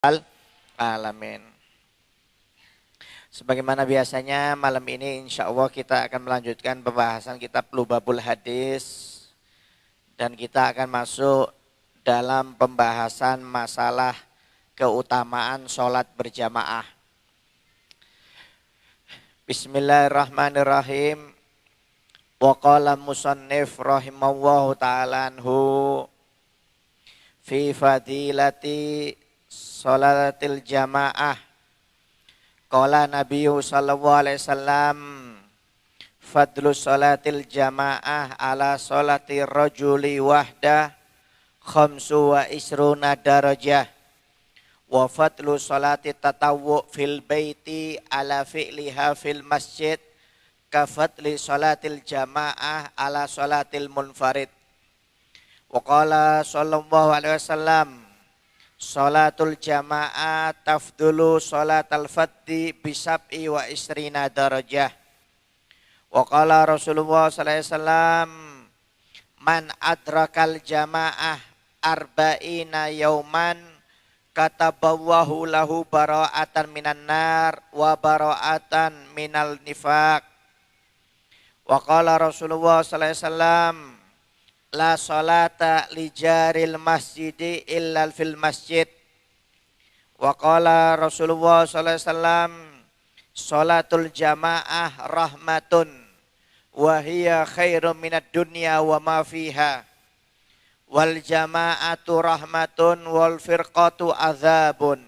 alamin. Sebagaimana biasanya malam ini insya Allah kita akan melanjutkan pembahasan kitab Lubabul Hadis. Dan kita akan masuk dalam pembahasan masalah keutamaan sholat berjamaah. Bismillahirrahmanirrahim. Wa qala musannif rahimallahu ta'ala anhu fi fadilati sholatil jamaah. Qala Nabi sallallahu alaihi wasallam fadlu sholatil jamaah ala sholati rajuli wahdah khamsu wa isruna darajah wa fadlu sholati tatawwu fil baiti ala fi'liha fil masjid ka fadli sholatil jamaah ala sholatil munfarid. Wa qala sallallahu alaihi wasallam sholatul jamaah tafdulu sholatal faddi bisab'i wa isrina darajah. Wa qala Rasulullah sallallahu alaihi wasallam man adrakal jamaah arba'ina yauman kataballahu lahu bara'atan minan nar wa bara'atan minal nifaq. Wa qala Rasulullah sallallahu alaihi wasallam la salata li jaril masjidi illa fil masjid. Wa qala Rasulullah sallallahu alaihi wasallam sholatul jamaah rahmatun wa hiya khairum minad dunya wa ma fiha wal jama'atu rahmatun wal firqatu azabun.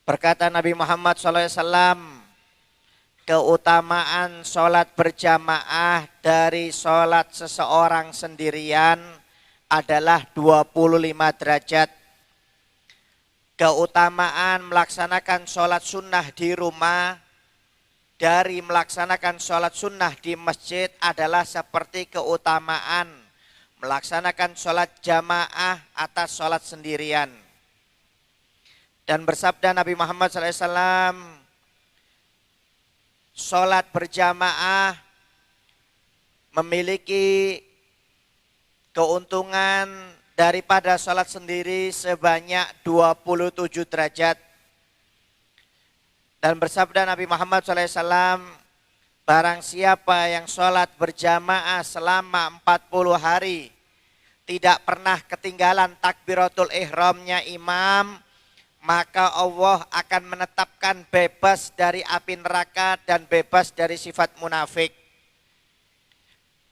Berkata Nabi Muhammad SAW, keutamaan sholat berjamaah dari sholat seseorang sendirian adalah 25 derajat. Keutamaan melaksanakan sholat sunnah di rumah dari melaksanakan sholat sunnah di masjid adalah seperti keutamaan melaksanakan sholat jamaah atas sholat sendirian. Dan bersabda Nabi Muhammad SAW, sholat berjamaah memiliki keuntungan daripada sholat sendiri sebanyak 27 derajat. Dan bersabda Nabi Muhammad SAW, barang siapa yang sholat berjamaah selama 40 hari, tidak pernah ketinggalan takbiratul ihramnya imam, maka Allah akan menetapkan bebas dari api neraka dan bebas dari sifat munafik.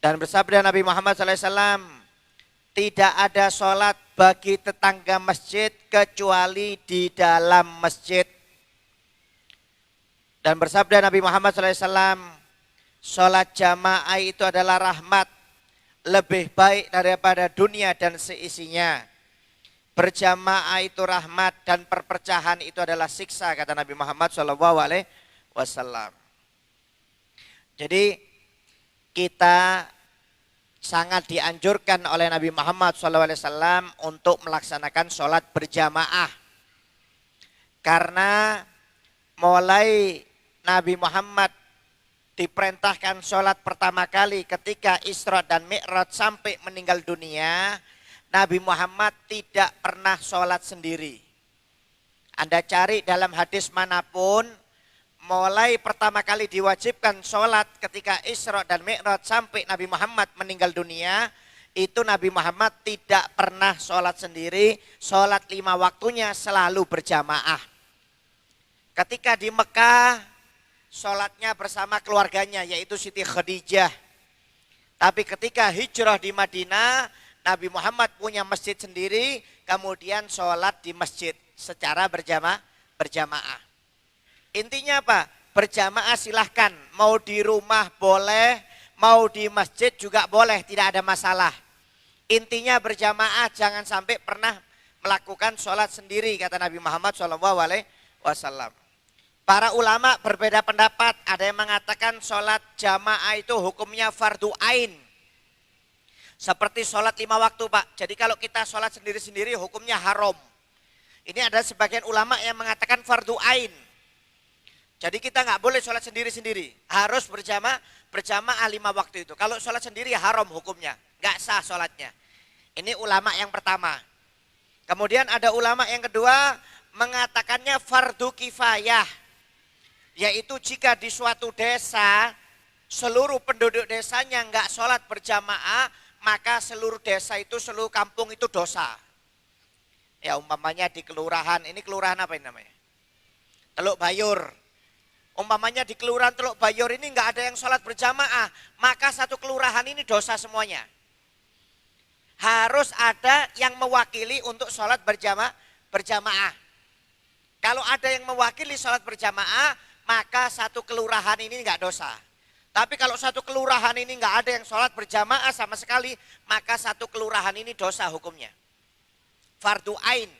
Dan bersabda Nabi Muhammad SAW, tidak ada sholat bagi tetangga masjid kecuali di dalam masjid. Dan bersabda Nabi Muhammad SAW, sholat jamaah itu adalah rahmat, lebih baik daripada dunia dan seisinya. Berjamaah itu rahmat dan perpecahan itu adalah siksa, kata Nabi Muhammad SAW. Jadi kita sangat dianjurkan oleh Nabi Muhammad SAW untuk melaksanakan sholat berjamaah. Karena mulai Nabi Muhammad diperintahkan sholat pertama kali ketika Isra dan Mi'raj sampai meninggal dunia, Nabi Muhammad tidak pernah sholat sendiri. Anda cari dalam hadis manapun, mulai pertama kali diwajibkan sholat ketika Isra dan Mi'raj sampai Nabi Muhammad meninggal dunia, itu Nabi Muhammad tidak pernah sholat sendiri, sholat 5 waktunya selalu berjamaah. Ketika di Mekah, sholatnya bersama keluarganya yaitu Siti Khadijah. Tapi ketika hijrah di Madinah, Nabi Muhammad punya masjid sendiri, kemudian sholat di masjid secara berjamaah. Intinya apa? Berjamaah silahkan, mau di rumah boleh, mau di masjid juga boleh, tidak ada masalah. Intinya berjamaah, jangan sampai pernah melakukan sholat sendiri, kata Nabi Muhammad SAW. Para ulama berbeda pendapat, ada yang mengatakan sholat jamaah itu hukumnya fardu ain. Seperti sholat 5 waktu Pak, jadi kalau kita sholat sendiri-sendiri hukumnya haram. Ini ada sebagian ulama yang mengatakan fardu ain. Jadi kita nggak boleh sholat sendiri-sendiri, harus berjamaah 5 waktu itu. Kalau sholat sendiri haram hukumnya, nggak sah sholatnya. Ini ulama yang pertama. Kemudian ada ulama yang kedua mengatakannya fardu kifayah. Yaitu jika di suatu desa seluruh penduduk desanya enggak sholat berjamaah, maka seluruh desa itu, seluruh kampung itu dosa. Ya umpamanya di kelurahan, ini kelurahan apa ini namanya? Teluk Bayur. Umpamanya di kelurahan Teluk Bayur ini enggak ada yang sholat berjamaah, maka satu kelurahan ini dosa semuanya. Harus ada yang mewakili untuk sholat berjamaah. Kalau ada yang mewakili sholat berjamaah, maka satu kelurahan ini enggak dosa. Tapi kalau satu kelurahan ini enggak ada yang sholat berjamaah sama sekali, maka satu kelurahan ini dosa hukumnya. Fardu ain.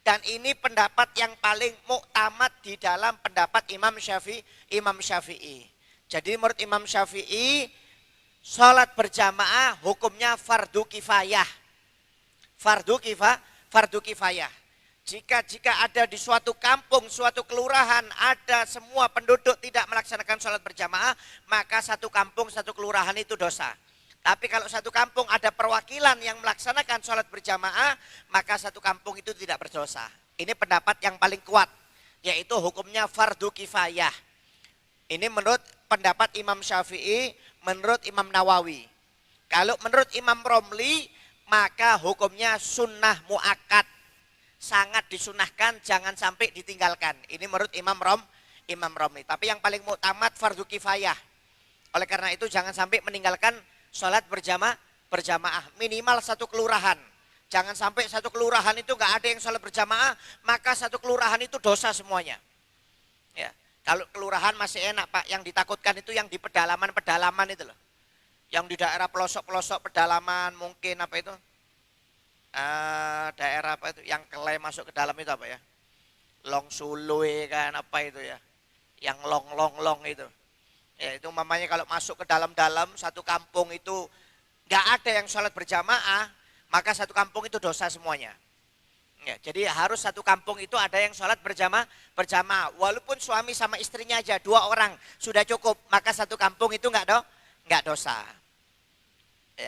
Dan ini pendapat yang paling muktamad di dalam pendapat Imam Syafi'i. Jadi menurut Imam Syafi'i, sholat berjamaah hukumnya fardu kifayah. Fardu kifayah. Jika ada di suatu kampung, suatu kelurahan, ada semua penduduk tidak melaksanakan sholat berjamaah, maka satu kampung, satu kelurahan itu dosa. Tapi kalau satu kampung ada perwakilan yang melaksanakan sholat berjamaah, maka satu kampung itu tidak berdosa. Ini pendapat yang paling kuat, yaitu hukumnya fardu kifayah. Ini menurut pendapat Imam Syafi'i, menurut Imam Nawawi. Kalau menurut Imam Romli, maka hukumnya sunnah muakkad. Sangat disunahkan, jangan sampai ditinggalkan. Ini menurut Imam Romli. Tapi yang paling muktamad fardu kifayah. Oleh karena itu jangan sampai meninggalkan sholat berjamaah. Minimal satu kelurahan. Jangan sampai satu kelurahan itu nggak ada yang sholat berjamaah, maka satu kelurahan itu dosa semuanya. Ya, kalau kelurahan masih enak Pak, yang ditakutkan itu yang di pedalaman itu loh. Yang di daerah pelosok-pelosok pedalaman mungkin apa itu? Daerah apa itu yang kelai masuk ke dalam itu apa ya, Long Sului kan apa itu ya, yang long itu ya, itu mamanya kalau masuk ke dalam satu kampung itu nggak ada yang sholat berjamaah, maka satu kampung itu dosa semuanya ya. Jadi harus satu kampung itu ada yang sholat berjamaah, walaupun suami sama istrinya aja 2 orang sudah cukup, maka satu kampung itu nggak dosa.